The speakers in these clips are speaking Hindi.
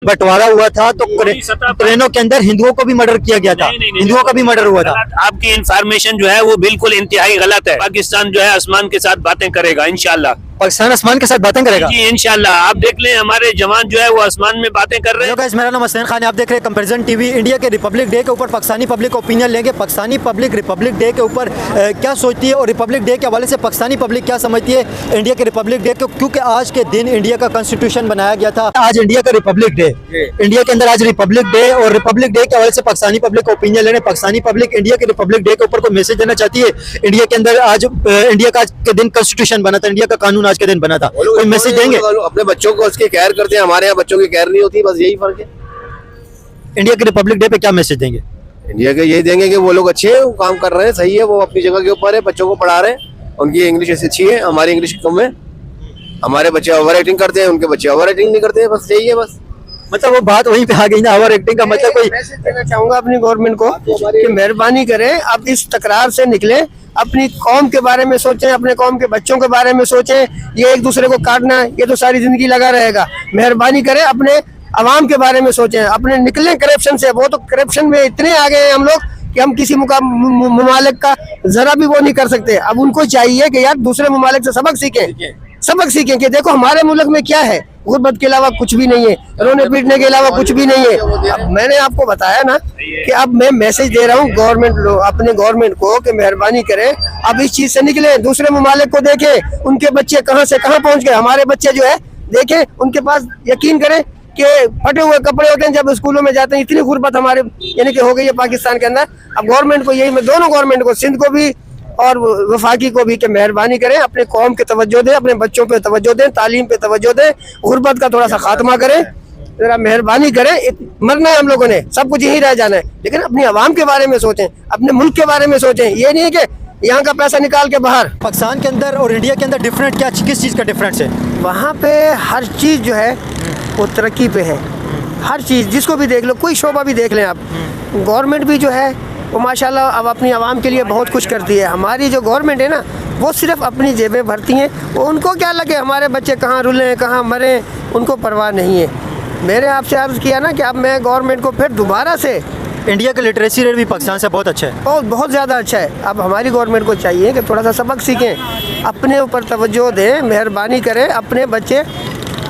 बंटवारा हुआ था तो ट्रेनों के अंदर हिंदुओं को भी मर्डर किया गया था, हिंदुओं का भी मर्डर हुआ था। आपकी इंफॉर्मेशन जो है वो बिल्कुल इंतहाई गलत है। पाकिस्तान जो है आसमान के साथ बातें करेगा इंशाल्लाह। पाकिस्तान आसमान के साथ बातें करेगा जी इंशाल्लाह। आप देख लें हमारे जवान जो है वो आसमान में बातें कर रहे हैं। गाइस, मेरा नाम हसनैन खान है, आप देख रहे हैं कंपैरिजन टीवी। इंडिया के रिपब्लिक डे के ऊपर पाकिस्तानी पब्लिक ओपिनियन लेंगे। पाकिस्तानी पब्लिक रिपब्लिक डे के ऊपर क्या सोचती है और रिपब्लिक डे के हवाले से पाकिस्तानी पब्लिक क्या समझती है इंडिया के रिपब्लिक डे को, क्योंकि आज के दिन इंडिया का कॉन्स्टिट्यूशन बनाया गया था। आज इंडिया का रिपब्लिक डे, इंडिया के अंदर आज रिपब्लिक डे, और रिपब्लिक डे के हवाले से पाकिस्तानी पब्लिक ओपिनियन ले रहे हैं। पाकिस्तानी पब्लिक इंडिया के रिपब्लिक डे के ऊपर कोई मैसेज देना चाहती है? इंडिया के अंदर आज इंडिया का आज के दिन कॉन्स्टिट्यूशन बना था, इंडिया का कानून आज के दिन बना था, कोई मैसेज देंगे? अपने बच्चों को उसकी केयर करते हैं, हमारे यहाँ बच्चों की केयर नहीं होती, बस यही फर्क है। इंडिया के रिपब्लिक डे पे क्या मैसेज देंगे? इंडिया के यही देंगे कि वो लोग अच्छे हैं, वो काम कर रहे हैं, सही है, वो अपनी जगह के ऊपर है, बच्चों को पढ़ा रहे हैं, उनकी इंग्लिश अच्छी है, हमारी इंग्लिश कम है। हमारे बच्चे ओवर एक्टिंग करते हैं, उनके बच्चे ओवर एक्टिंग नहीं करते हैं, बस यही है। बस मतलब वो बात वहीं पे आ गई ना, ओवर एक्टिंग का मतलब कोई मैसेज देना चाहूंगा अपनी गवर्नमेंट को कि मेहरबानी करें, अब इस तकरार से निकले, अपनी कौम के बारे में सोचें, अपने कौम के बच्चों के बारे में सोचें। ये एक दूसरे को काटना, ये तो सारी जिंदगी लगा रहेगा। मेहरबानी करें, अपने अवाम के बारे में सोचें, अपने निकलें करप्शन से। वो तो करप्शन में इतने आ गए हैं हम लोग कि हम किसी मुमालिक का जरा भी वो नहीं कर सकते। अब उनको चाहिए कि यार दूसरे मुमालिक से सबक सीखें कि देखो हमारे मुल्क में क्या है, गुर्बत के अलावा कुछ भी नहीं है, रोने पीटने के अलावा कुछ भी नहीं है। अब मैंने आपको बताया ना कि अब मैं मैसेज दे रहा हूँ अपने गवर्नमेंट को कि मेहरबानी करें, अब इस चीज से निकले, दूसरे मुमालिक को देखें, उनके बच्चे कहाँ से कहाँ पहुँच गए। हमारे बच्चे जो है देखें, उनके पास यकीन करें कि फटे हुए कपड़े होते हैं जब स्कूलों में जाते हैं। इतनी गुर्बत हमारे यानी कि हो गई है पाकिस्तान के अंदर। अब गवर्नमेंट को यही, मैं दोनों गवर्नमेंट को, सिंध को भी और वफाकी को भी, कि मेहरबानी करें, अपने कौम के तवज्जो दें, अपने बच्चों पे तवज्जो दें, तालीम पे तवज्जो दें, गुर्बत का थोड़ा सा खात्मा करें, जरा मेहरबानी करें। मरना है हम लोगों ने, सब कुछ यहीं रह जाना है, लेकिन अपनी आवाम के बारे में सोचें, अपने मुल्क के बारे में सोचें। ये नहीं है कि यहाँ का पैसा निकाल के बाहर। पाकिस्तान के अंदर और इंडिया के अंदर डिफरेंट क्या, किस चीज़ का डिफरेंस है? वहाँ पे हर चीज़ जो है वो तरक्की पे है, हर चीज़ जिसको भी देख लो, कोई शोबा भी देख लें आप। गवर्नमेंट भी जो है वो माशाल्लाह अब अपनी आवाम के लिए बहुत कुछ करती है। हमारी जो गवर्नमेंट है ना, वो सिर्फ अपनी जेबें भरती हैं, वो उनको क्या लगे हमारे बच्चे कहाँ रुलें कहाँ मरें, उनको परवाह नहीं है। मैंने आपसे अर्ज़ किया ना कि अब मैं गवर्नमेंट को फिर दोबारा से, इंडिया का लिटरेसी रेट भी पाकिस्तान से बहुत अच्छा है, बहुत ज़्यादा अच्छा है। अब हमारी गवर्नमेंट को चाहिए कि थोड़ा सा सबक सीखें, अपने ऊपर तवज्जो दें, मेहरबानी करें। अपने बच्चे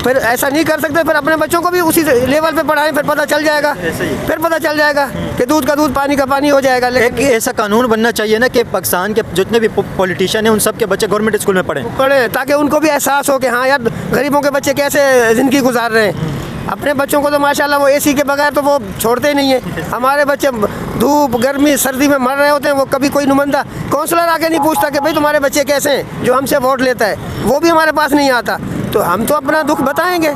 फिर ऐसा नहीं कर सकते, फिर अपने बच्चों को भी उसी लेवल पे पढ़ाएं, फिर पता चल जाएगा, फिर पता चल जाएगा कि दूध का दूध पानी का पानी हो जाएगा। लेकिन ऐसा कानून बनना चाहिए ना कि पाकिस्तान के जितने भी पॉलिटिशियन हैं उन सब के बच्चे गवर्नमेंट स्कूल में पढ़ें, ताकि उनको भी एहसास हो कि हाँ यार गरीबों के बच्चे कैसे ज़िंदगी गुजार रहे हैं। अपने बच्चों को तो माशाल्लाह वो एसी के बगैर तो वो छोड़ते ही नहीं है। हमारे बच्चे धूप गर्मी सर्दी में मर रहे होते हैं, वो कभी कोई नुमाइंदा काउंसलर आके नहीं पूछता कि भाई तुम्हारे बच्चे कैसे हैं, जो हमसे वोट लेता है वो भी हमारे पास नहीं आता। तो हम तो अपना दुख बताएंगे,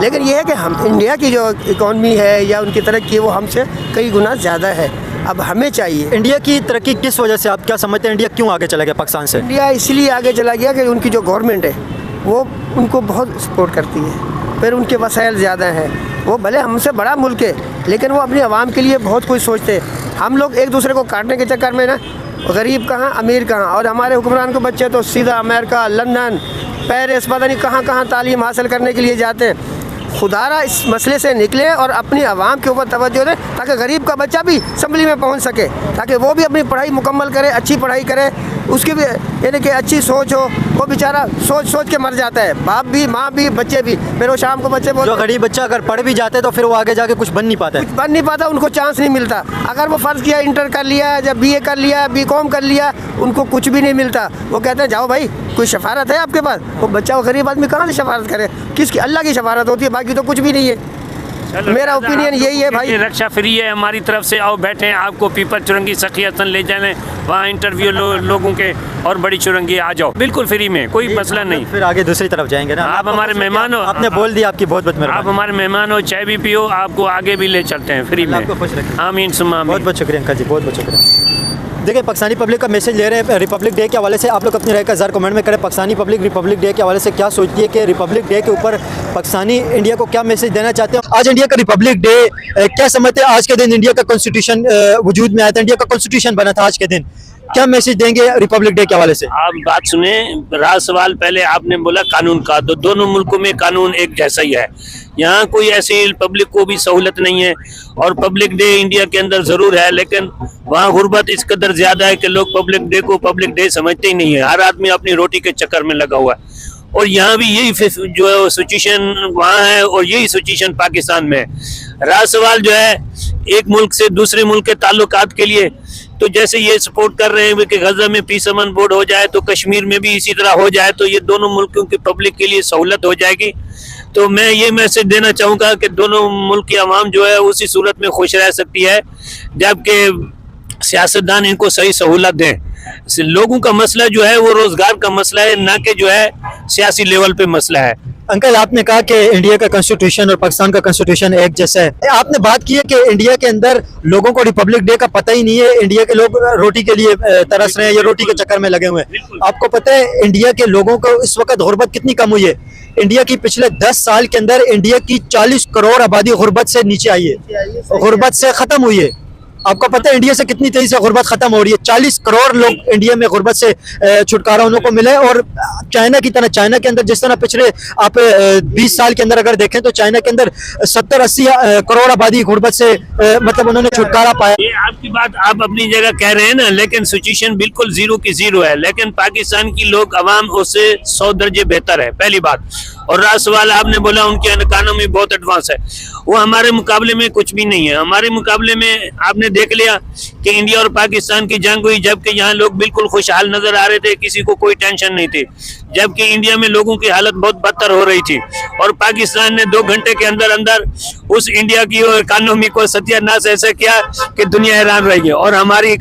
लेकिन ये है कि हम इंडिया की जो इकॉनमी है या उनकी तरक्की वो हमसे कई गुना ज़्यादा है। अब हमें चाहिए, इंडिया की तरक्की किस वजह से, आप क्या समझते हैं इंडिया क्यों आगे चला गया पाकिस्तान से? इंडिया इसलिए आगे चला गया कि उनकी जो गवर्नमेंट है वो उनको बहुत सपोर्ट करती है, फिर उनके वसाइल ज़्यादा हैं, वो भले हमसे बड़ा मुल्क है लेकिन वो अपनी आवाम के लिए बहुत कुछ सोचते हैं। हम लोग एक दूसरे को काटने के चक्कर में ना, गरीब कहाँ अमीर कहाँ, और हमारे हुक्मरान के बच्चे तो सीधा अमेरिका लंदन पेरिस पता नहीं कहाँ कहाँ तालीम हासिल करने के लिए जाते हैं। खुदारा इस मसले से निकले और अपनी आवाम के ऊपर तवज्जो दें, ताकि गरीब का बच्चा भी असम्बली में पहुंच सके, ताकि वो भी अपनी पढ़ाई मुकम्मल करे, अच्छी पढ़ाई करे, उसकी भी यानी कि अच्छी सोच हो। वो बेचारा सोच के मर जाता है, बाप भी माँ भी बच्चे भी। फिर वो शाम को बच्चे जो गरीब बच्चा अगर पढ़ भी जाते तो फिर वो आगे जाके कुछ बन नहीं पाता, उनको चांस नहीं मिलता। अगर वो फ़र्ज़ किया इंटर कर लिया या BA कर लिया, BCom कर लिया, उनको कुछ भी नहीं मिलता। वो कहते हैं जाओ भाई, कोई शफारत है आपके पास? वो बच्चा वो गरीब आदमी कहाँ से शफारत करे? किसकी? अल्लाह की शफारत होती है, बाकी तो कुछ भी नहीं है। मेरा ओपिनियन यही है भाई। रक्षा फ्री है हमारी तरफ से, आओ बैठें, आपको पीपर चुरंगी सखी हसन ले जाने, वहाँ इंटरव्यू लोगों के, और बड़ी चुरंगी आ जाओ बिल्कुल फ्री में, कोई मसला नहीं। फिर आगे दूसरी तरफ जाएंगे ना। आप हमारे मेहमान हो, आपने बोल दिया, आपकी बहुत मेहरबानी। आप हमारे मेहमान हो, चाय भी पियो, आपको आगे भी ले चलते हैं फ्री में। आमीन सुम्मा आमीन। बहुत शुक्रिया अंकल जी, बहुत शुक्रिया। देखिए, पाकिस्तानी पब्लिक का मैसेज ले रहे हैं रिपब्लिक डे के हवाले से। आप लोग अपनी राय का ज़रूर कमेंट में करें। पाकिस्तानी पब्लिक रिपब्लिक डे के हवाले से क्या सोचती है कि रिपब्लिक डे के ऊपर पाकिस्तानी इंडिया को क्या मैसेज देना चाहते हैं? आज इंडिया का रिपब्लिक डे क्या समझते हैं? आज के दिन इंडिया का कॉन्स्टिट्यूशन वजूद में आया था, इंडिया का कॉन्स्टिट्यूशन बना था आज के दिन। क्या मैसेज देंगे रिपब्लिक डे के हवाले से? आप बात सुने, रहा सवाल पहले आपने बोला कानून का, तो दोनों मुल्कों में कानून एक जैसा ही है। यहाँ कोई ऐसी पब्लिक को भी सहूलत नहीं है। और पब्लिक डे इंडिया के अंदर जरूर है, लेकिन वहाँ गुर्बत इस कदर ज्यादा है कि लोग पब्लिक डे को पब्लिक डे समझते ही नहीं है। हर आदमी अपनी रोटी के चक्कर में लगा हुआ है। और यहाँ भी यही जो सिचुएशन वहाँ है और यही सिचुएशन पाकिस्तान में है। रहा सवाल जो है एक मुल्क से दूसरे मुल्क के ताल्लुकात के लिए, तो जैसे ये सपोर्ट कर रहे हैं कि गजा में पीस अमन बोर्ड हो जाए, तो कश्मीर में भी इसी तरह हो जाए, तो ये दोनों मुल्कों की पब्लिक के लिए सहूलत हो जाएगी। तो मैं ये मैसेज देना चाहूँगा कि दोनों मुल्क की आवाम जो है उसी सूरत में खुश रह सकती है जबकि सियासतदान इनको सही सहूलत दें। लोगों का मसला जो है वो रोजगार का मसला है, ना कि जो है सियासी लेवल पे मसला है। अंकल, आपने कहा कि इंडिया का कॉन्स्टिट्यूशन और पाकिस्तान का कॉन्स्टिट्यूशन एक जैसा है। आपने बात की है कि इंडिया के अंदर लोगों को रिपब्लिक डे का पता ही नहीं है। इंडिया के लोग रोटी के लिए तरस रहे हैं या रोटी के चक्कर में लगे हुए हैं। आपको पता है इंडिया के लोगों को इस वक्त गुर्बत कितनी कम हुई है? इंडिया की पिछले 10 साल के अंदर इंडिया की 40 करोड़ आबादी गुर्बत से नीचे आई है, गुर्बत से खत्म हुई है। आपको पता है इंडिया से कितनी तेजी से गुर्बत खत्म हो रही है? 40 करोड़ लोग इंडिया में गुर्बत से छुटकारा उनको मिले। और चाइना की तरह, चाइना के अंदर जिस तरह पिछले आप 20 साल के अंदर अगर देखें तो चाइना के अंदर 70-80 करोड़ आबादी गुर्बत से मतलब उन्होंने छुटकारा पाया। ये आपकी बात आप अपनी जगह कह रहे हैं ना, लेकिन सिचुएशन बिल्कुल जीरो की जीरो है। लेकिन पाकिस्तान की लोग अवाम उससे 100 दर्जे बेहतर है, पहली बात। और रहा सवाल आपने बोला उनकी इकोनॉमी बहुत एडवांस है, वो हमारे मुकाबले में कुछ भी नहीं है। हमारे मुकाबले में आपने देख लिया कि इंडिया और पाकिस्तान की जंग हुई, जबकि यहाँ लोग बिल्कुल खुशहाल नजर आ रहे थे, किसी को कोई टेंशन नहीं थी। जबकि इंडिया में लोगों की हालत बहुत बदतर हो रही थी और पाकिस्तान ने 2 घंटे के अंदर अंदर उस इंडिया की इकोनॉमी को सत्यानाश ऐसा किया कि दुनिया हैरान रही है। और हमारी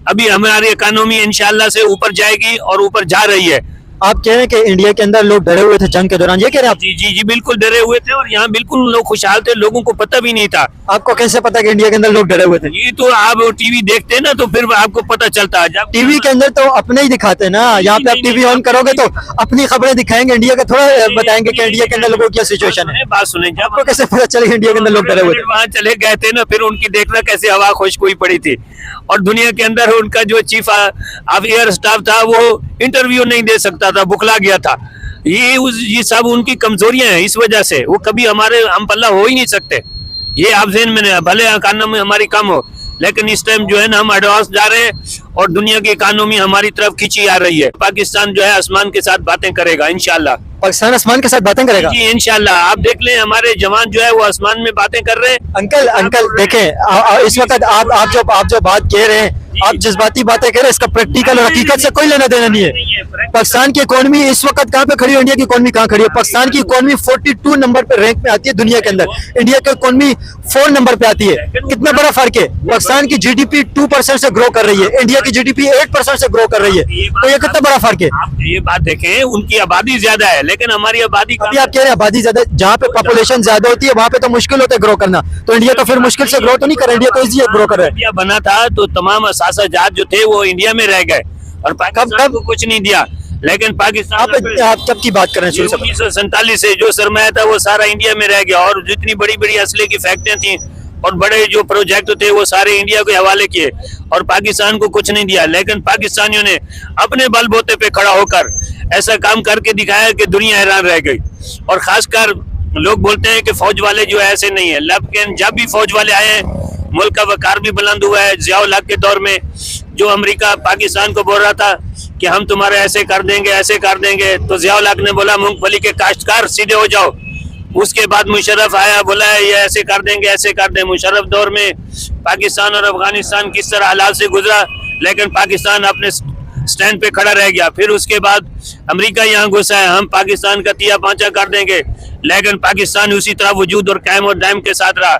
अभी हमारी इकोनॉमी इंशाल्लाह से ऊपर जाएगी और ऊपर जा रही है। आप कह रहे हैं कि इंडिया के अंदर लोग डरे हुए थे जंग के दौरान, ये कह रहे हैं आप? जी जी जी बिल्कुल डरे हुए थे और यहाँ बिल्कुल लोग खुशहाल थे, लोगों को पता भी नहीं था। आपको कैसे पता कि इंडिया के अंदर लोग डरे हुए थे? ये तो आप टीवी देखते हैं ना, तो फिर आपको पता चलता है। जब टीवी के अंदर तो अपने ही दिखाते हैं ना, यहाँ पे आप टीवी ऑन करोगे तो अपनी खबरें दिखाएंगे, इंडिया का थोड़ा बताएंगे कि इंडिया के अंदर लोगों की सिचुएशन है। बात सुने, जब आपको कैसे पता चलेगा इंडिया के अंदर लोग डरे हुए थे? वहाँ चले गए थे ना, फिर उनकी देखना कैसे हवा खुश्क हुई पड़ी थी। और दुनिया के अंदर उनका जो चीफ ऑफ एयर स्टाफ था वो इंटरव्यू नहीं दे सकता था, बुखला गया था। ये सब उनकी कमजोरियां हैं, इस वजह से वो कभी हम पल्ला हो ही नहीं सकते। ये आप ज़हन में, भले इकोनॉमी हमारी कम हो, लेकिन इस टाइम जो है ना हम एडवांस जा रहे हैं और दुनिया की इकोनॉमी हमारी तरफ खींची आ रही है। पाकिस्तान जो है आसमान के साथ बातें करेगा इंशाल्लाह। पाकिस्तान आसमान के साथ बातें करेगा जी इंशाल्लाह। आप देख लें हमारे जवान जो है वो आसमान में बातें कर रहे हैं। अंकल देखें, इस वक्त आप जो बात कह रहे हैं, आप जज्बाती बातें कह रहे हैं, इसका प्रैक्टिकल और हकीकत से कोई लेना देना नहीं है। पाकिस्तान की इकोनॉमी इस वक्त कहाँ पे खड़ी है? इंडिया की इकोनॉमी कहाँ खड़ी है? पाकिस्तान की इकोनॉमी 42 नंबर पे रैंक में आती है दुनिया के अंदर, इंडिया की इकोनॉमी 4 नंबर पे आती है। कितना बड़ा फर्क है? पाकिस्तान की जीडीपी 2% से ग्रो कर रही है, इंडिया की जीडीपी 8% से ग्रो कर रही है। तो ये कितना बड़ा फर्क है? आप ये बात देखें, उनकी आबादी ज्यादा है लेकिन हमारी आबादी अभी आप कह रहे हैं आबादी ज्यादा, जहाँ पे पॉपुलेशन ज्यादा होती है वहाँ पे तो मुश्किल होता है ग्रो करना। तो इंडिया तो फिर मुश्किल से ग्रो तो नहीं कर रहा, इंडिया तो इजी ग्रो कर रहा है। इंडिया बना था तो तमाम असासाजात जो थे वो इंडिया में रह गए और पाकिस्तान को कुछ नहीं दिया। लेकिन पाकिस्तान आप कब की बात कर रहे हैं? 1947 से जो सरमाया था वो सारा इंडिया में रह गया और जितनी बड़ी बड़ी असले की फैक्ट्रियां थी और बड़े जो प्रोजेक्ट थे वो सारे इंडिया के हवाले किए और पाकिस्तान को कुछ नहीं दिया। लेकिन पाकिस्तानियों ने अपने बलबूते पे खड़ा होकर ऐसा काम करके दिखाया कि दुनिया हैरान रह गई। और खासकर लोग बोलते हैं कि फौज वाले जो है ऐसे नहीं है, लेकिन जब भी फौज वाले आए हैं मुल्क का वकार भी बुलंद हुआ है। ज़ियाउल हक के दौर में जो अमेरिका पाकिस्तान को बोल रहा था कि हम तुम्हारे ऐसे कर देंगे, तो ज़ियाउल हक ने बोला मूंगफली के काश्तकार सीधे हो जाओ। उसके बाद मुशर्रफ आया, बोला ये ऐसे कर दें। मुशर्रफ दौर में पाकिस्तान और अफगानिस्तान किस तरह हालात से गुजरा, लेकिन पाकिस्तान अपने स्टैंड पे खड़ा रह गया। फिर उसके बाद अमेरिका यहाँ घुसा है, हम पाकिस्तान का तिया पांचा कर देंगे, लेकिन पाकिस्तान उसी तरह वजूद और कायम और दायम के साथ रहा।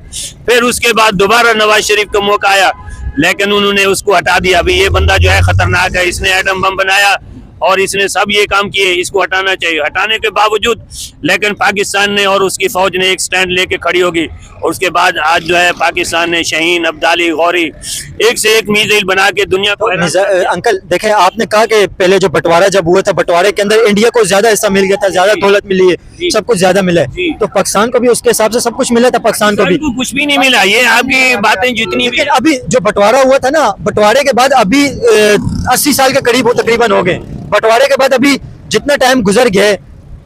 फिर उसके बाद दोबारा नवाज शरीफ का मौका आया, लेकिन उन्होंने उसको हटा दिया। अभी ये बंदा जो है खतरनाक है, इसने एटम बम बनाया और इसने सब ये काम किए, इसको हटाना चाहिए। हटाने के बावजूद लेकिन पाकिस्तान ने और उसकी फौज ने एक स्टैंड लेके खड़ी होगी, और उसके बाद आज जो है पाकिस्तान ने शाहीन, अब्दाली, गौरी एक से एक मिसाइल बना के दुनिया को अंकल देखें, आपने कहा कि पहले जो बंटवारा जब हुआ था, बंटवारे के अंदर इंडिया को ज्यादा हिस्सा मिल गया था, ज्यादा दौलत मिली है, सब कुछ ज्यादा मिला है, तो पाकिस्तान को भी उसके हिसाब से सब कुछ मिला था। पाकिस्तान को भी कुछ भी नहीं मिला। ये आपकी बातें जितनी भी, अभी जो बंटवारा हुआ था ना, बंटवारे के बाद अभी 80 साल के करीब तकरीबन हो गए। बंटवारे के बाद अभी जितना टाइम गुजर गया है,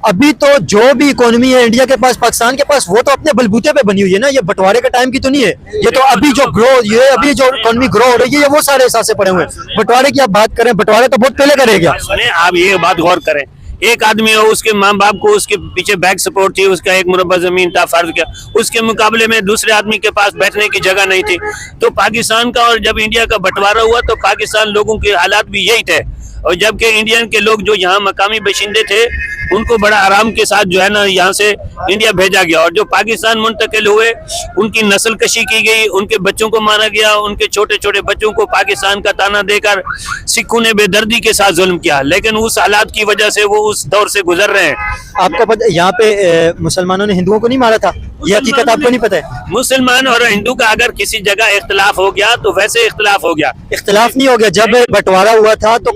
अभी तो जो भी इकोनॉमी है इंडिया के पास, पाकिस्तान के पास, वो तो अपने बलबूते पे बनी हुई है ना, ये बंटवारे के टाइम की तो नहीं है। ये तो अभी जो ग्रो, ये अभी जो इकोनॉमी ग्रो हो रही है, ये वो सारे एहसास पड़े हुए हैं। बंटवारे की आप बात करें, बंटवारा तो बहुत पहले करेगा। सुने, आप ये बात गौर करें, एक आदमी हो, उसके माँ बाप को उसके पीछे बैक सपोर्ट थी, उसका एक मुरब्बा जमीन था, फर्ज किया, उसके मुकाबले में दूसरे आदमी के पास बैठने की जगह नहीं थी। तो पाकिस्तान का और जब इंडिया का बंटवारा हुआ तो पाकिस्तान लोगों के हालात भी यही थे, और जबकि इंडियन के लोग जो यहाँ मकामी बाशिंदे थे उनको बड़ा आराम के साथ जो है ना यहाँ से इंडिया भेजा गया, और जो पाकिस्तान मुंतकिल हुए उनकी नस्ल कशी की गई, उनके बच्चों को मारा गया, उनके छोटे छोटे बच्चों को पाकिस्तान का ताना देकर सिखों ने बेदर्दी के साथ जुल्म किया। लेकिन उस हालात की वजह से वो उस दौर से गुजर रहे हैं। आपको पता यहाँ पे मुसलमानों ने हिंदुओं को नहीं मारा था, ये हकीकत आपको नहीं पता है? मुसलमान और हिंदू का अगर किसी जगह इख्तलाफ हो गया तो वैसे इख्तलाफ हो गया, इख्तलाफ नहीं हो गया। जब बंटवारा हुआ था तो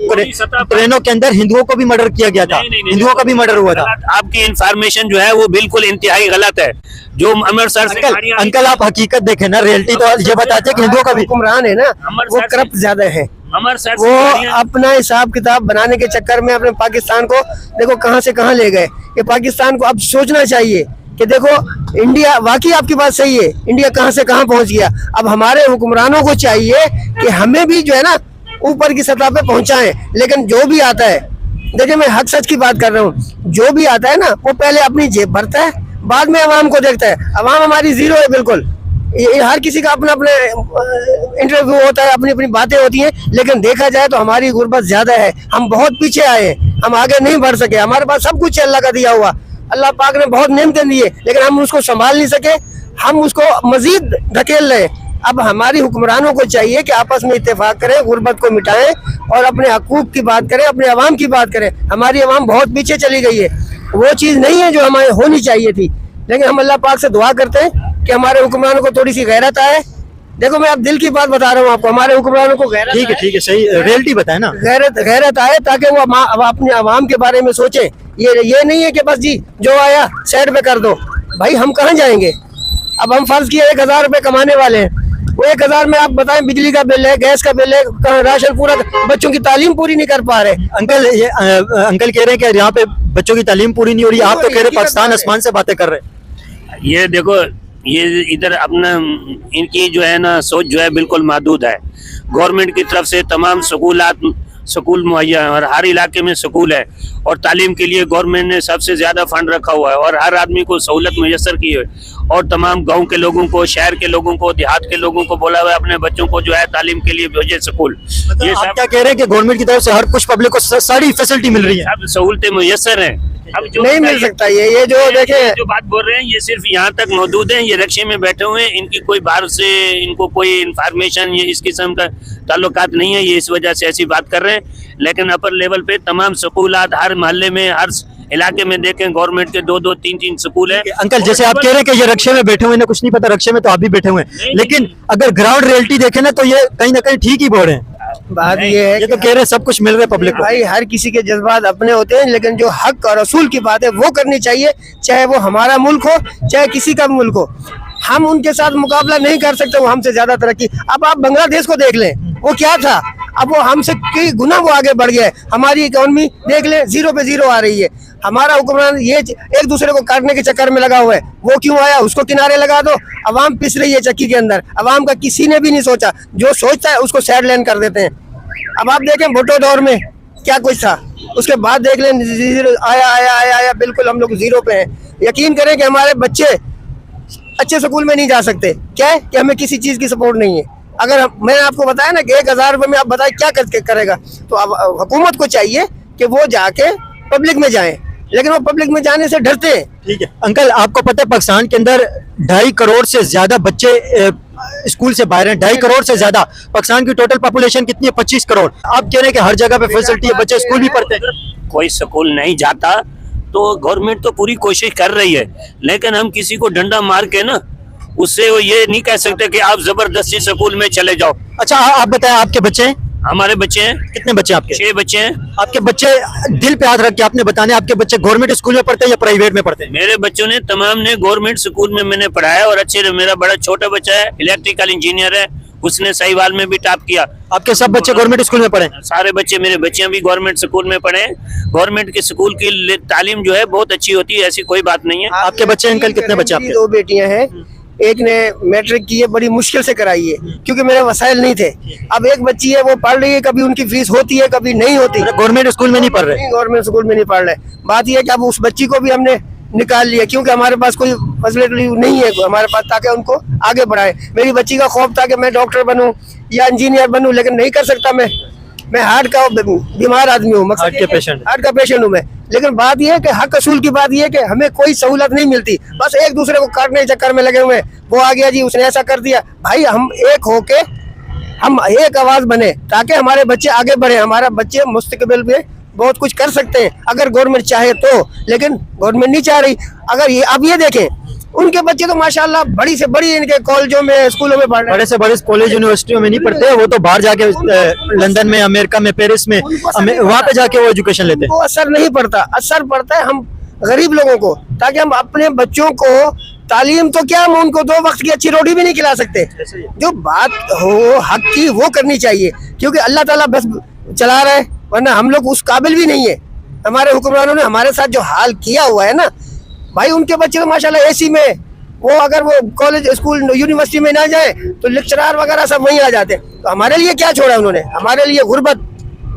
ट्रेनों के अंदर हिंदुओं को भी मर्डर किया गया था, हिंदुओं का भी मर्डर हुआ था। आपकी इंफॉर्मेशन जो है वो बिल्कुल इंतहाई गलत है। जो अमृतसर से अंकल आप हकीकत देखें ना, रियलिटी तो ये बताते हैं कि हिंदुओं का भी हुक्मरान है ना, वो करप्ट ज्यादा है। वो अपना हिसाब किताब बनाने के चक्कर में अपने पाकिस्तान को देखो कहां से कहां ले गए। ये पाकिस्तान को अब सोचना चाहिए कि देखो इंडिया, वाकई आपकी बात सही है, इंडिया कहां से कहां पहुंच गया। अब हमारे हुक्मरानों को चाहिए कि हमें भी जो है ना ऊपर की सतह पे पहुंचाएं। लेकिन जो भी आता है, देखिए मैं हक सच की बात कर रहा हूँ, जो भी आता है ना वो पहले अपनी जेब भरता है, बाद में अवाम को देखता है। अवाम हमारी जीरो है बिल्कुल। ये हर किसी का अपना अपने इंटरव्यू होता है, अपनी अपनी बातें होती हैं, लेकिन देखा जाए तो हमारी गुर्बत ज्यादा है। हम बहुत पीछे आए, हम आगे नहीं बढ़ सके। हमारे पास सब कुछ है अल्लाह का दिया हुआ, अल्लाह पाक ने बहुत नेमतें दी है, लेकिन हम उसको संभाल नहीं सके, हम उसको मजीद धकेल रहे। अब हमारी हुक्मरानों को चाहिए कि आपस में इत्तेफाक करें, गुर्बत को मिटाएं और अपने हकूक की बात करें, अपने अवाम की बात करें। हमारी अवाम बहुत पीछे चली गई है, वो चीज़ नहीं है जो हमारे होनी चाहिए थी। लेकिन हम अल्लाह पाक से दुआ करते हैं कि हमारे हुक्मरानों को थोड़ी सी गैरत आए। देखो मैं अब दिल की बात बता रहा हूँ आपको, हमारे हुक्मरानों को गैरत, ठीक है सही रियलिटी बताए ना, गैरत आए ताकि वो अपने अवाम के बारे में सोचे। ये नहीं है कि बस जी जो आया साइड पे कर दो। भाई हम कहाँ जाएंगे? अब हम फर्ज किया 1000 रुपए कमाने वाले हैं, वो 1000 में आप बताएं बिजली का बिल है, गैस का बिल है, राशन पूरा, बच्चों की तालीम पूरी नहीं कर पा रहे। अंकल ये अंकल कह रहे हैं कि यहाँ पे बच्चों की तालीम पूरी नहीं हो रही, आप तो कह रहे हैं पाकिस्तान आसमान से बातें कर रहे हैं। ये देखो, ये इधर अपना इनकी जो है ना सोच जो है बिल्कुल महदूद है। गवर्नमेंट की तरफ से तमाम स्कूल मुहैया है और हर इलाके में स्कूल है, और तालीम के लिए गवर्नमेंट ने सबसे ज़्यादा फंड रखा हुआ है और हर आदमी को सहूलत मैसर की है, और तमाम गांव के लोगों को, शहर के लोगों को, देहात के लोगों को बोला हुआ है अपने बच्चों को जो है तालीम के लिए भेजे स्कूल। ये आप क्या कह रहे हैं कि गवर्नमेंट की तरफ से हर कुछ पब्लिक को सारी फैसिलिटी मिल रही है? अब सहूलतें मैसर हैं। अब जो नहीं मिल सकता ये जो देखे जो बात बोल रहे हैं ये सिर्फ यहाँ तक मौजूद है। ये रिक्शे में बैठे हुए हैं, इनकी कोई बाहर से इनको कोई इंफॉर्मेशन ये इस किस्म का ताल्लुकात नहीं है, ये इस वजह से ऐसी बात कर रहे हैं। लेकिन अपर लेवल पे तमाम स्कूलात हर मोहल्ले में, हर इलाके में देखें गवर्नमेंट के 2-2, 3-3 स्कूल है। अंकल जैसे आप कह रहे हैं कि ये रिक्शे में बैठे हुए हैं, कुछ नहीं पता, रिक्शे में तो आप भी बैठे हुए हैं, लेकिन अगर ग्राउंड रियलिटी देखें ना तो ये कहीं ना कहीं ठीक ही बोल रहे हैं। बात ये है, ये तो कह रहे हैं सब कुछ मिल रहा है पब्लिक को। भाई हर किसी के जज्बात अपने होते हैं, लेकिन जो हक और असूल की बात है वो करनी चाहिए, चाहे वो हमारा मुल्क हो चाहे किसी का मुल्क हो। हम उनके साथ मुकाबला नहीं कर सकते, वो हमसे ज्यादा तरक्की। अब आप बांग्लादेश को देख लें, वो क्या था, अब वो हमसे कई गुना वो आगे बढ़ गया है। हमारी इकोनॉमी देख लें 0 पे 0 आ रही है। हमारा हुक्मरान ये एक दूसरे को काटने के चक्कर में लगा हुआ है, वो क्यों आया, उसको किनारे लगा दो। अवाम पिस रही है चक्की के अंदर, अवाम का किसी ने भी नहीं सोचा, जो सोचता है उसको साइड लाइन कर देते हैं। अब आप देखें भुट्टो दौर में क्या कुछ था, उसके बाद देख लें आया बिल्कुल हम लोग 0 पे हैं। यकीन करें कि हमारे बच्चे अच्छे स्कूल में नहीं जा सकते, क्या है कि हमें किसी चीज की सपोर्ट नहीं है। अगर मैंने आपको बताया ना कि 1000 रुपए में आप बताएं क्या करेगा, तो अब हुकूमत को चाहिए कि वो जाके पब्लिक में जाएं, लेकिन वो पब्लिक में जाने से डरते हैं। ठीक है अंकल, आपको पता है पाकिस्तान के अंदर 2.5 करोड़ से ज्यादा बच्चे स्कूल से बाहर हैं, 2.5 करोड़ से ज्यादा। पाकिस्तान की टोटल पॉपुलेशन कितनी है? 25 करोड़। आप कह रहे हैं कि हर जगह पे फैसिलिटी है, बच्चे स्कूल भी पढ़ते हैं। कोई स्कूल नहीं जाता तो गवर्नमेंट तो पूरी कोशिश कर रही है, लेकिन हम किसी को डंडा मार के ना उससे वो ये नहीं कह सकते कि आप जबरदस्ती स्कूल में चले जाओ। अच्छा, आप बताएं, आपके बच्चे हैं? हमारे बच्चे हैं, कितने बच्चे आपके? 6 बच्चे हैं। आपके बच्चे, दिल पे हाथ रख के आपने बताने, आपके बच्चे गवर्नमेंट स्कूल में पढ़ते हैं या प्राइवेट में पढ़ते हैं? मेरे बच्चों ने तमाम ने गवर्नमेंट स्कूल में मैंने पढ़ाया और अच्छे। मेरा बड़ा छोटा बच्चा है, इलेक्ट्रिकल इंजीनियर है, उसने साहिवाल में भी टॉप किया। आपके सब बच्चे गवर्नमेंट स्कूल में पढ़े? सारे बच्चे, मेरे बच्चे भी गवर्नमेंट स्कूल में पढ़े हैं। गवर्नमेंट के स्कूल की तालीम जो है बहुत अच्छी होती है, ऐसी कोई बात नहीं है। आपके बच्चे अंकल कितने बच्चे आपके? 2 बेटियां हैं, एक ने मैट्रिक की है, बड़ी मुश्किल से कराई है क्योंकि मेरे वसाइल नहीं थे। अब एक बच्ची है वो पढ़ रही है, कभी उनकी फीस होती है कभी नहीं होती। गवर्नमेंट स्कूल में नहीं पढ़ रहे? गवर्नमेंट स्कूल में नहीं पढ़ रहे। बात यह है कि अब उस बच्ची को भी हमने निकाल लिया क्योंकि हमारे पास कोई फैसिलिटी नहीं है हमारे पास, ताकि उनको आगे बढ़ाए। मेरी बच्ची का खौफ था कि मैं डॉक्टर बनूं या इंजीनियर बनूं, लेकिन नहीं कर सकता। मैं हार्ट का बीमार आदमी हूँ, हार्ट के पेशेंट? हार्ट का पेशेंट हूँ मैं। लेकिन बात यह है कि हक असूल की बात यह है कि हमें कोई सहूलत नहीं मिलती, बस एक दूसरे को काटने के चक्कर में लगे हुए। वो आ गया जी, उसने ऐसा कर दिया। भाई हम एक होके हम एक आवाज बने ताकि हमारे बच्चे आगे बढ़े, हमारा बच्चे मुस्तकबिल में बहुत कुछ कर सकते हैं अगर गवर्नमेंट चाहे तो। लेकिन गवर्नमेंट नहीं चाह रही। अगर ये अब ये देखें, उनके बच्चे तो माशाल्लाह बड़ी से बड़ी इनके कॉलेजों में स्कूलों में पढ़ रहे हैं। बड़े से बड़े कॉलेज यूनिवर्सिटियों में नहीं पढ़ते, वो तो बाहर जाके लंदन में, अमेरिका में, पेरिस में, वहाँ पे जाके वो एजुकेशन लेते हैं। वो असर नहीं पड़ता, असर पड़ता है हम गरीब लोगों को, ताकि हम अपने बच्चों को तालीम तो क्या, हम उनको 2 वक्त की अच्छी रोटी भी नहीं खिला सकते। जो बात हो हक की वो करनी चाहिए क्योंकि अल्लाह ताला बस चला रहा है, वरना हम लोग उस काबिल भी नहीं है। हमारे हुक्मरानों ने हमारे साथ जो हाल किया हुआ है ना भाई, उनके बच्चे तो माशाल्लाह एसी में, वो अगर वो कॉलेज स्कूल यूनिवर्सिटी में ना जाए तो लेक्चरार वगैरह सब वहीं आ जाते। तो हमारे लिए क्या छोड़ा उन्होंने? हमारे लिए गुर्बत,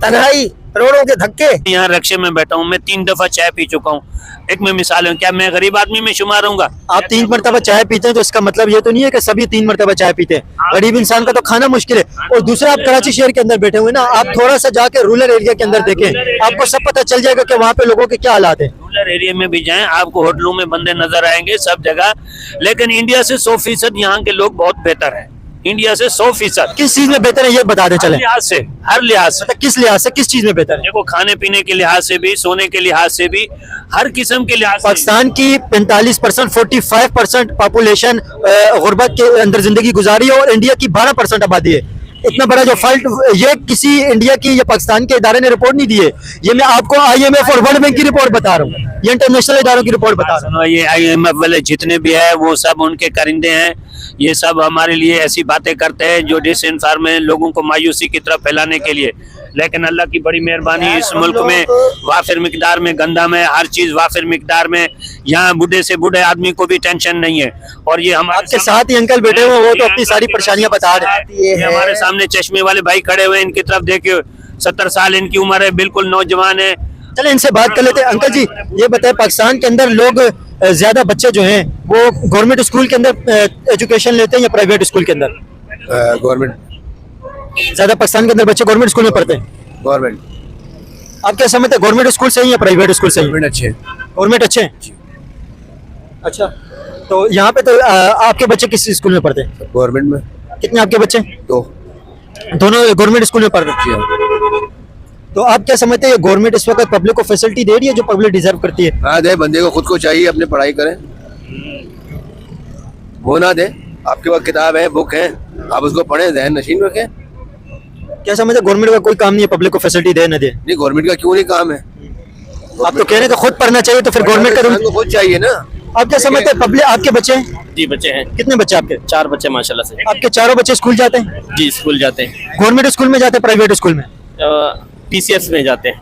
तन्हाई, रोडों के धक्के। यहाँ रक्शे में बैठा हूँ, मैं 3 दफा चाय पी चुका हूँ। एक मैं मिसाल हूँ, क्या मैं गरीब आदमी में शुमार होऊंगा? आप 3 मरतबा चाय पीते हैं तो इसका मतलब ये तो नहीं है कि सभी 3 मरतबा चाय पीते हैं। गरीब इंसान का तो खाना मुश्किल है। और दूसरा, आप कराची शहर के अंदर बैठे हुए ना, आप थोड़ा सा जाके रूरल एरिया के अंदर देखें, आपको सब पता चल जाएगा कि वहाँ पे लोगों के क्या हालात है। रूरल एरिया में भी जाएं, आपको होटलों में बंदे नजर आएंगे सब जगह। लेकिन इंडिया से 100% यहाँ के लोग बहुत बेहतर हैं। इंडिया से 100%। किस चीज में बेहतर है ये बता दें चले? हर लिहाज से। किस लिहाज से, किस चीज में बेहतर है? देखो, खाने पीने के लिहाज से भी, सोने के लिहाज से भी, हर किस्म के लिहाज से। पाकिस्तान की 45%, 45% पॉपुलेशन गुर्बत के अंदर जिंदगी गुजारी है और इंडिया की 12% आबादी है। इतना बड़ा जो फल्ट, ये किसी इंडिया की या पाकिस्तान के इदारे ने रिपोर्ट नहीं दी है। ये मैं आपको IMF और वर्ल्ड बैंक की रिपोर्ट बता रहा हूँ, ये इंटरनेशनल इदारों की रिपोर्ट बता रहा हूँ। ये IMF वाले जितने भी है वो सब उनके कारिंदे हैं। ये सब हमारे लिए ऐसी बातें करते हैं जो डिसइंफॉर्मेशन, लोगों को मायूसी की तरफ फैलाने के लिए। लेकिन अल्लाह की बड़ी मेहरबानी, इस मुल्क में वाफिर मिकदार में गंदा में हर चीज वाफिर मिकदार में, यहाँ बूढ़े से बूढ़े आदमी को भी टेंशन नहीं है। और ये आपके साथ ही अंकल बैठे हुए, वो तो अपनी सारी परेशानियां बता रहे हैं। ये हमारे सामने चश्मे वाले भाई खड़े हुए, इनकी तरफ देखिए, 70 साल इनकी उम्र है, बिल्कुल नौजवान है। चले इनसे बात कर लेते हैं। अंकल जी, ये बताएं, पाकिस्तान के अंदर लोग ज्यादा बच्चे जो हैं वो गवर्नमेंट स्कूल के अंदर एजुकेशन लेते हैं या प्राइवेट स्कूल के अंदर? गवर्नमेंट। ज्यादा पाकिस्तान के अंदर बच्चे गवर्नमेंट स्कूल में पढ़ते हैं। गवर्नमेंट। आप क्या समझते हैं, गवर्नमेंट स्कूल सही है या प्राइवेट स्कूल सही है? गवर्नमेंट अच्छे। गवर्नमेंट अच्छे हैं। अच्छा, तो यहाँ पे तो आपके बच्चे किस स्कूल में पढ़ते हैं? गवर्नमेंट में। कितने आपके बच्चे? 2। दोनों गवर्नमेंट स्कूल में पढ़ रहे हैं। तो आप क्या समझते हैं, गवर्नमेंट इस वक्त पब्लिक को फैसिलिटी दे रही है जो पब्लिक डिजर्व करती है? हाँ दे, बंदे को खुद को चाहिए अपनी पढ़ाई करें, वो ना दे। आपके पास किताब है, बुक है, आप उसको पढ़ें, ज़हन नशीन रखें। क्या समझते हैं, गवर्नमेंट का कोई काम नहीं है पब्लिक को फैसिलिटी दे न दे? नहीं, गवर्नमेंट का क्यों नहीं काम है? आप तो कह रहे हैं कि खुद पढ़ना चाहिए, तो फिर गवर्नमेंट का को खुद चाहिए ना। आप क्या समझते हैं, पब्लिक, आपके बच्चे हैं? जी बच्चे हैं, कितने बच्चे आपके? 4 बच्चे माशाल्लाह से। आपके चारों बच्चे स्कूल जाते हैं? जी स्कूल जाते हैं। गवर्नमेंट स्कूल में जाते हैं, प्राइवेट स्कूल में? PCS में जाते हैं।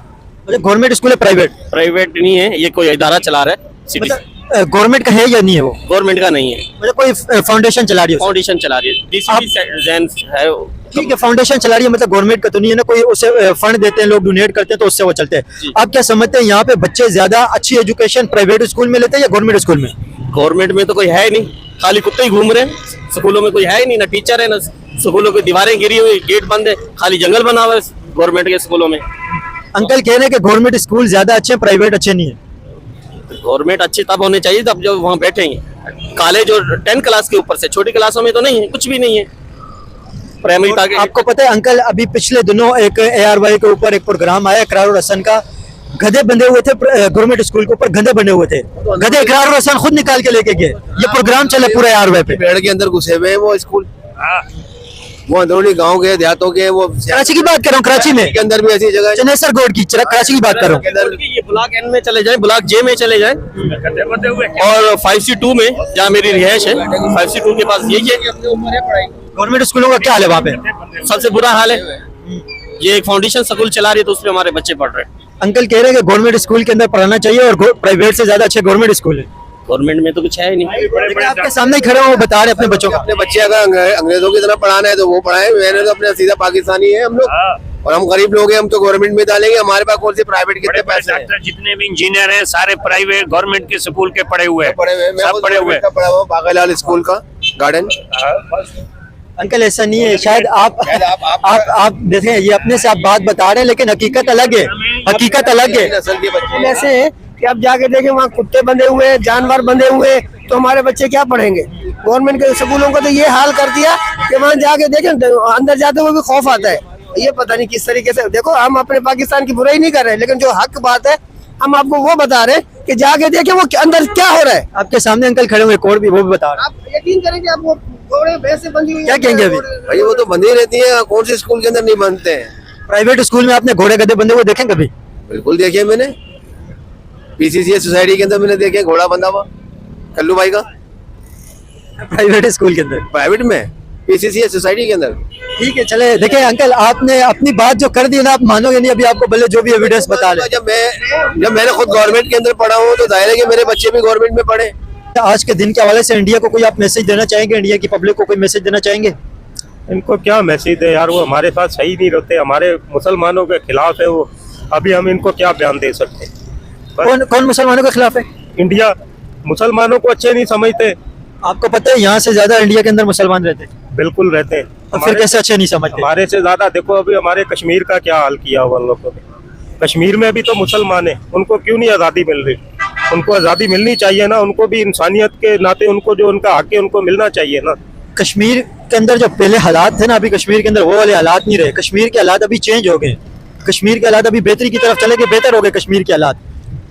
गवर्नमेंट स्कूल है, प्राइवेट? प्राइवेट नहीं है, ये कोई इदारा चला रहा है सिटी। गवर्नमेंट का है या नहीं है वो? गवर्नमेंट का नहीं है, मतलब कोई फाउंडेशन चला रही है? फाउंडेशन चला रही है। DCP जैन है। ठीक है, फाउंडेशन चला रही है, मतलब गवर्नमेंट का तो नहीं है ना, कोई उससे फंड देते हैं, लोग डोनेट करते हैं तो उससे वो चलते हैं। आप क्या समझते हैं, यहाँ पे बच्चे ज्यादा अच्छी एजुकेशन प्राइवेट स्कूल में लेते हैं या गवर्नमेंट स्कूल में? गवर्नमेंट में तो कोई है नहीं, खाली कुत्ते ही घूम रहे हैं। स्कूलों में कोई है ही नहीं, ना टीचर है, ना स्कूलों की दीवारें गिरी हुई, गेट बंद है, खाली जंगल बना हुआ है गवर्नमेंट के स्कूलों में। अंकल कह रहे हैं कि गवर्नमेंट स्कूल ज्यादा अच्छे हैं, प्राइवेट अच्छे नहीं है। गवर्नमेंट अच्छे तब होने चाहिए तब जब वहाँ बैठेंगे। कॉलेज और 10 क्लास के ऊपर से छोटी क्लासों में तो नहीं है, कुछ भी नहीं है। प्राइमरी तक। आपको पता है अंकल, अभी पिछले दिनों एक ARY के ऊपर एक प्रोग्राम आया इकरार और हसन का, गधे बंधे हुए थे गवर्नमेंट स्कूल के ऊपर, गधे बने हुए थे, गधे इकरार और हसन खुद निकाल के लेके गए। ये प्रोग्राम चले पूरे ARY पे। पेड़ के अंदर घुसे हुए हैं वो स्कूल, वो अंदरूनी गांव के देहातों के, वो कराची की बात कर रहा हूँ, कराची में के अंदर भी ऐसी जगह है। चनेसर गोड की कराची की बात कर रहा हूँ। ये ब्लॉक एन में चले जाए, ब्लॉक जे में चले जाए, और 5C2 में जहाँ मेरी रिहाइश है, 5C2 के पास यही है। गवर्नमेंट स्कूलों का क्या हाल है वहाँ पे? सबसे बुरा हाल है। ये एक फाउंडेशन स्कूल चला रही है, तो उसमें हमारे बच्चे पढ़ रहे हैं। अंकल कह रहे हैं कि गवर्नमेंट स्कूल के अंदर पढ़ाना चाहिए और प्राइवेट से ज्यादा अच्छे गवर्नमेंट स्कूल है। गवर्नमेंट में तो कुछ है ही नहीं। लेकिन आपके सामने ही खड़े हो, वो बता रहे हैं अपने बच्चों को। अपने बच्चे अगर अंग्रेजों की तरह पढ़ाना है तो वो पढ़ाए, मैंने तो अपने सीधा पाकिस्तानी है हम लोग, और हम गरीब लोग हैं, हम तो गवर्नमेंट में डालेंगे। हमारे पास कौन सी प्राइवेट कितने पैसे हैं? डॉक्टर जितने भी इंजीनियर हैं सारे प्राइवेट गवर्नमेंट के स्कूल के पढ़े हुए हैं, पढ़े हुए हैं। मैं सब खुद पढ़े हुए हैं। गवर्नमेंट का पढ़ा हुआ हूं, बागेलाल स्कूल का गार्डन। अंकल ऐसा नहीं है, शायद आप देखें, ये अपने से आप बात बता रहे हैं, लेकिन हकीकत अलग है, हकीकत अलग है। नस्ल के बच्चे हैं। ऐसे है कि आप जाके देखें वहाँ कुत्ते बंधे हुए हैं, जानवर बंधे हुए हैं, तो हमारे बच्चे क्या पढ़ेंगे? गवर्नमेंट के स्कूलों को तो ये हाल कर दिया कि वहाँ जाके देखें, अंदर जाते हुए भी खौफ आता है। ये पता नहीं किस तरीके से, देखो हम अपने पाकिस्तान की बुराई नहीं कर रहे, लेकिन जो हक बात है हम आपको वो बता रहे हैं कि जाके देखें वो अंदर क्या हो रहा है। आपके सामने अंकल खड़े हुए कोड भी वो भी बता रहे हैं। आप यकीन करेंगे, आप वो घोड़े भैंसे बंधी हुई क्या कहेंगे अभी? भाई वो तो बंदी रहती है, कौन से स्कूल के अंदर नहीं बनते हैं? प्राइवेट स्कूल में आपने घोड़े गधे बंधे हुए देखे कभी? बिल्कुल देखे मैंने, PCCS सोसाइटी के अंदर मैंने देखे घोड़ा बंधा हुआ कल्लू भाई का, प्राइवेट स्कूल के अंदर, प्राइवेट में PCCS सोसाइटी के अंदर। ठीक है चले। देखिए अंकल, आपने अपनी बात जो कर दी ना, आप मानोगे नहीं, अभी आपको भले जो भी एविडेंस बता रहे। जब मैंने खुद गवर्नमेंट के अंदर पढ़ा हूँ तो जाहिर है कि मेरे बच्चे भी गवर्नमेंट में पढ़े। आज के दिन के हवाले से इंडिया को कोई आप मैसेज देना चाहेंगे? इंडिया की पब्लिक को कोई मैसेज देना चाहेंगे? इनको क्या मैसेज है यार, वो हमारे साथ सही नहीं रहते, हमारे मुसलमानों के खिलाफ है वो। अभी हम इनको क्या बयान दे सकते हैं? कौन कौन मुसलमानों के खिलाफ है? इंडिया मुसलमानों को अच्छे नहीं समझते। आपको पता है यहाँ से ज्यादा इंडिया के अंदर मुसलमान रहते हैं, बिल्कुल रहते हैं। तो फिर कैसे अच्छे नहीं समझते? हमारे से ज्यादा देखो अभी हमारे कश्मीर का क्या हाल किया हुआ उन लोगों ने। कश्मीर में भी तो मुसलमान है, उनको क्यों नहीं आज़ादी मिल रही? उनको आज़ादी मिलनी चाहिए ना, उनको भी इंसानियत के नाते उनको जो उनका हक है उनको मिलना चाहिए ना। कश्मीर के अंदर जो पहले हालात थे ना, अभी कश्मीर के अंदर वो वाले हालात नहीं रहे। कश्मीर के हालात अभी चेंज हो गए, कश्मीर के हालात अभी बेहतरी की तरफ चले गए, बेहतर हो गए कश्मीर के हालात।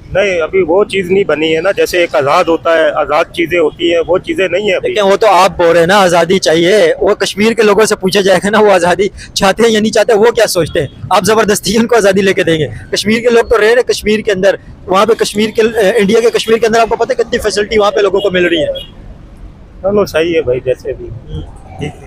नहीं, अभी वो चीज़ नहीं बनी है ना, जैसे एक आज़ाद होता है, आज़ाद चीज़ें होती हैं, वो चीज़ें नहीं है अभी। लेकिन वो तो आप बोल रहे हैं ना आज़ादी चाहिए, वो कश्मीर के लोगों से पूछा जाएगा ना वो आज़ादी चाहते हैं या नहीं चाहते, वो क्या सोचते हैं? आप ज़बरदस्ती उनको आज़ादी लेके देंगे? कश्मीर के लोग तो रह रहे कश्मीर के अंदर, वहाँ पे कश्मीर के इंडिया के कश्मीर के अंदर आपको पता है कितनी फैसिलिटी वहाँ पे लोगों को मिल रही है। चलो सही है भाई, जैसे भी।